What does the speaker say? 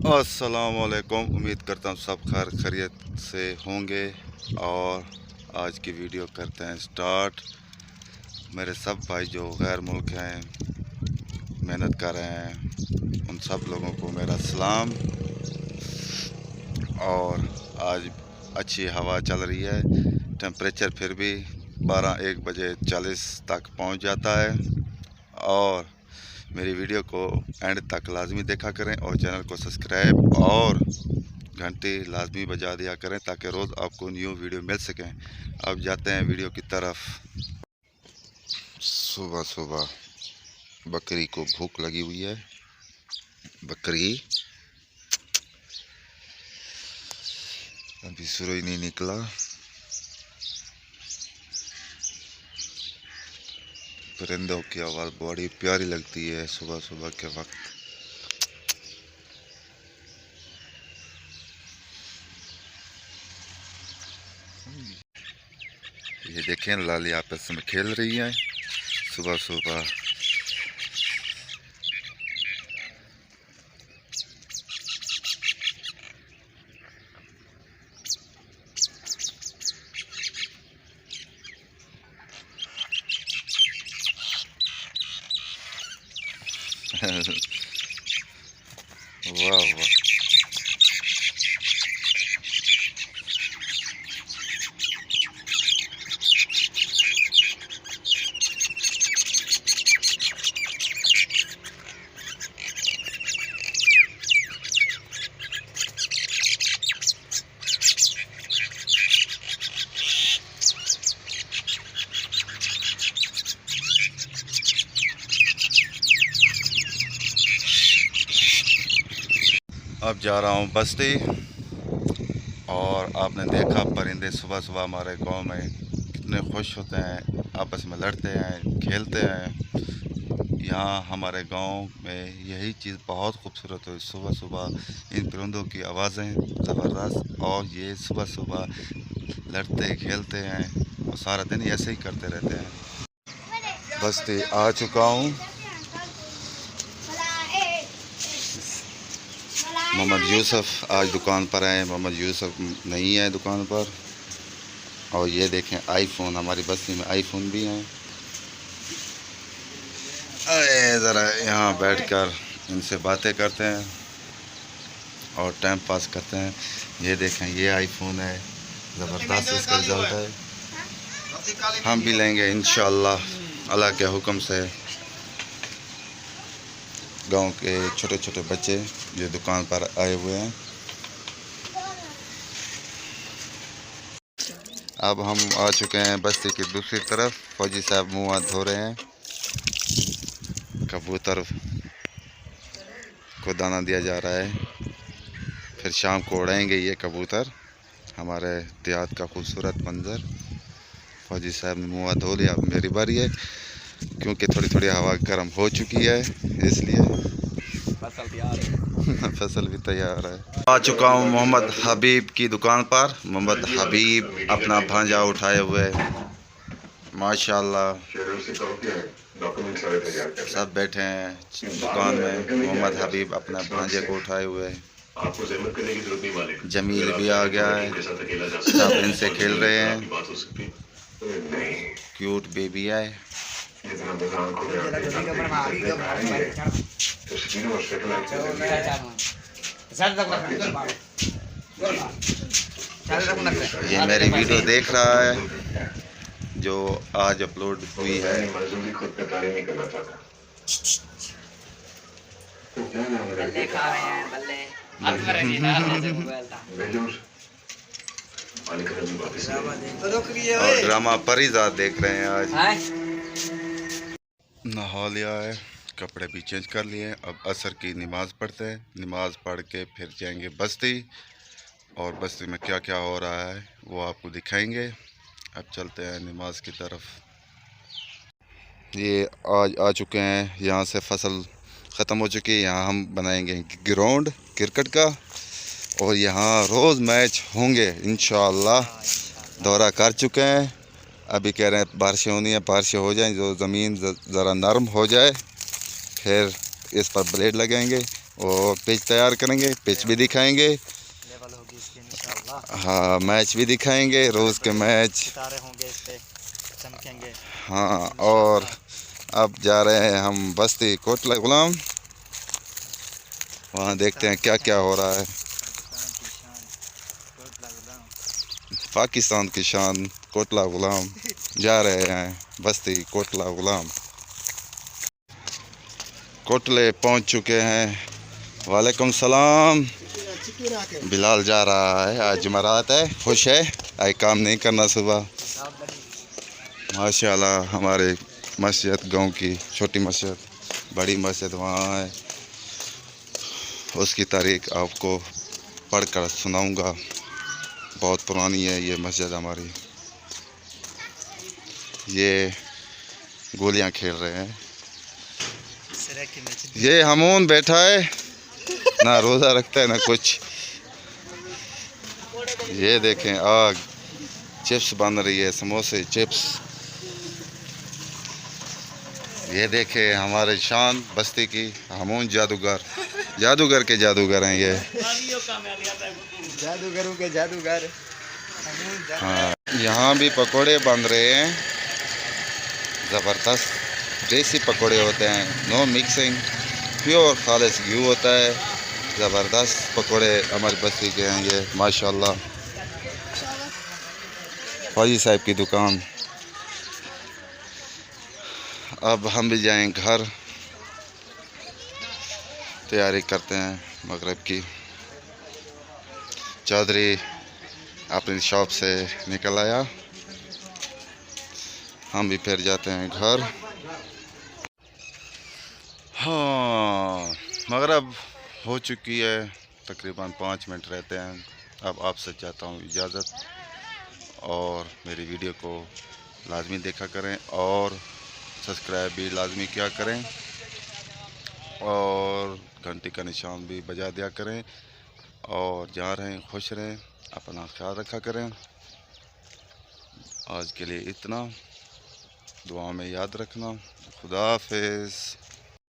अस्सलामुअलैकुम। उम्मीद करता हूँ सब खैर खैरियत से होंगे। और आज की वीडियो करते हैं स्टार्ट। मेरे सब भाई जो गैर मुल्क हैं, मेहनत कर रहे हैं, उन सब लोगों को मेरा सलाम। और आज अच्छी हवा चल रही है। टेम्परेचर फिर भी 12-1 बजे 40 तक पहुंच जाता है। और मेरी वीडियो को एंड तक लाजमी देखा करें और चैनल को सब्सक्राइब और घंटी लाजमी बजा दिया करें ताकि रोज़ आपको न्यू वीडियो मिल सकें। अब जाते हैं वीडियो की तरफ। सुबह सुबह बकरी को भूख लगी हुई है। बकरी अभी सूरज नहीं निकला। परिंदों की आवाज़ बड़ी प्यारी लगती है सुबह सुबह के वक्त। ये देखें, लाली आपस में खेल रही है सुबह सुबह। वाह वाह। अब जा रहा हूँ बस्ती। और आपने देखा परिंदे सुबह सुबह हमारे गांव में कितने खुश होते हैं, आपस में लड़ते हैं, खेलते हैं। यहाँ हमारे गांव में यही चीज़ बहुत खूबसूरत है। सुबह सुबह इन परिंदों की आवाज़ें ज़बरदस्त, और ये सुबह सुबह लड़ते खेलते हैं और सारा दिन ऐसे ही करते रहते हैं। बस्ती आ चुका हूँ। मोहम्मद यूसुफ आज दुकान पर आए। मोहम्मद यूसुफ नहीं है दुकान पर। और ये देखें आईफोन, हमारी बस्ती में आईफोन भी हैं। ज़रा यहाँ बैठकर इनसे बातें करते हैं और टाइम पास करते हैं। ये देखें, ये आईफोन है, ज़बरदस्त इसका रिज़ल्ट है। हम भी लेंगे इंशाअल्लाह अल्लाह के हुक्म से। गांव के छोटे छोटे बच्चे जो दुकान पर आए हुए हैं। अब हम आ चुके हैं बस्ती की दूसरी तरफ। फौजी साहब मुँह हाथ धो रहे हैं। कबूतर को दाना दिया जा रहा है, फिर शाम को उड़ाएंगे ये कबूतर। हमारे देहात का खूबसूरत मंज़र। फौजी साहब ने मुँह हाथ धो लिया। अब मेरी बारी है, क्योंकि थोड़ी थोड़ी हवा गर्म हो चुकी है, इसलिए फसल तैयार है। फसल भी तैयार है। आ चुका हूँ मोहम्मद हबीब की दुकान पर। मोहम्मद हबीब अपना भांजा उठाए हुए, माशाल्लाह सब बैठे हैं दुकान में। मोहम्मद हबीब अपना भांजे को उठाए हुए। आपको जहमत करने की जरूरत नहीं मालिक। जमील भी आ गया है, सब इनसे खेल रहे हैं। क्यूट बेबी है। ये मेरी वीडियो देख रहा है जो आज अपलोड हुई है। और ड्रामा परिजात देख रहे हैं आज। नहा लिया है, कपड़े भी चेंज कर लिए। अब असर की नमाज़ पढ़ते हैं। नमाज़ पढ़ के फिर जाएंगे बस्ती, और बस्ती में क्या क्या हो रहा है वो आपको दिखाएंगे। अब चलते हैं नमाज की तरफ। ये आज आ चुके हैं, यहाँ से फसल ख़त्म हो चुकी है। यहाँ हम बनाएंगे ग्राउंड क्रिकेट का, और यहाँ रोज़ मैच होंगे इंशाअल्लाह। दौरा कर चुके हैं, अभी कह रहे हैं बारिशें होनी है, बारिशें हो जाएं, जो ज़मीन ज़रा नरम हो जाए फिर इस पर ब्लेड लगेंगे, और पिच तैयार करेंगे, पिच भी दिखाएंगे। लेवल होगी इसकी इंशाल्लाह। हाँ, मैच भी दिखाएंगे, रोज़ के मैच। सितारे होंगे इस पे, चमकेंगे। हाँ, और अब जा रहे हैं हम बस्ती कोटला गुलाम। वहाँ देखते हैं क्या क्या हो रहा है। पाकिस्तान की शान कोटला गुलाम, जा रहे हैं बस्ती कोटला गुलाम। कोटले पहुंच चुके हैं। वालेकुम सलाम। बिलाल जा रहा है, आज जुमेरात है, खुश है, आज काम नहीं करना सुबह। माशाल्लाह हमारे मस्जिद, गांव की छोटी मस्जिद, बड़ी मस्जिद वहाँ है, उसकी तारीख आपको पढ़कर सुनाऊंगा। बहुत पुरानी है ये मस्जिद हमारी। ये गोलियां खेल रहे हैं। ये हमून बैठा है, ना रोज़ा रखता है ना कुछ। ये देखें आग, चिप्स बन रही है, समोसे चिप्स। ये देखें हमारे शान बस्ती की हमून जादूगर, जादूगर के जादूगर हैं ये। जादूगरों के जादूगर। हाँ, यहाँ भी पकोड़े बन रहे हैं, ज़बरदस्त देसी पकोड़े होते हैं, नो मिक्सिंग, प्योर खालिस घी होता है। ज़बरदस्त पकोड़े हमारी बस्ती के हैं ये, माशाल्लाह। फौजी साहब की दुकान। अब हम भी जाएं घर, तैयारी करते हैं मगरिब की। चौधरी अपनी शॉप से निकल आया, हम भी फिर जाते हैं घर। हाँ, मगरिब हो चुकी है, तकरीबन 5 मिनट रहते हैं। अब आपसे चाहता हूँ इजाज़त, और मेरी वीडियो को लाजमी देखा करें और सब्सक्राइब भी लाजमी किया करें, और घंटी का निशान भी बजा दिया करें। और जहाँ रहें खुश रहें, अपना ख्याल रखा करें। आज के लिए इतना, दुआ में याद रखना। खुदा हाफिज़।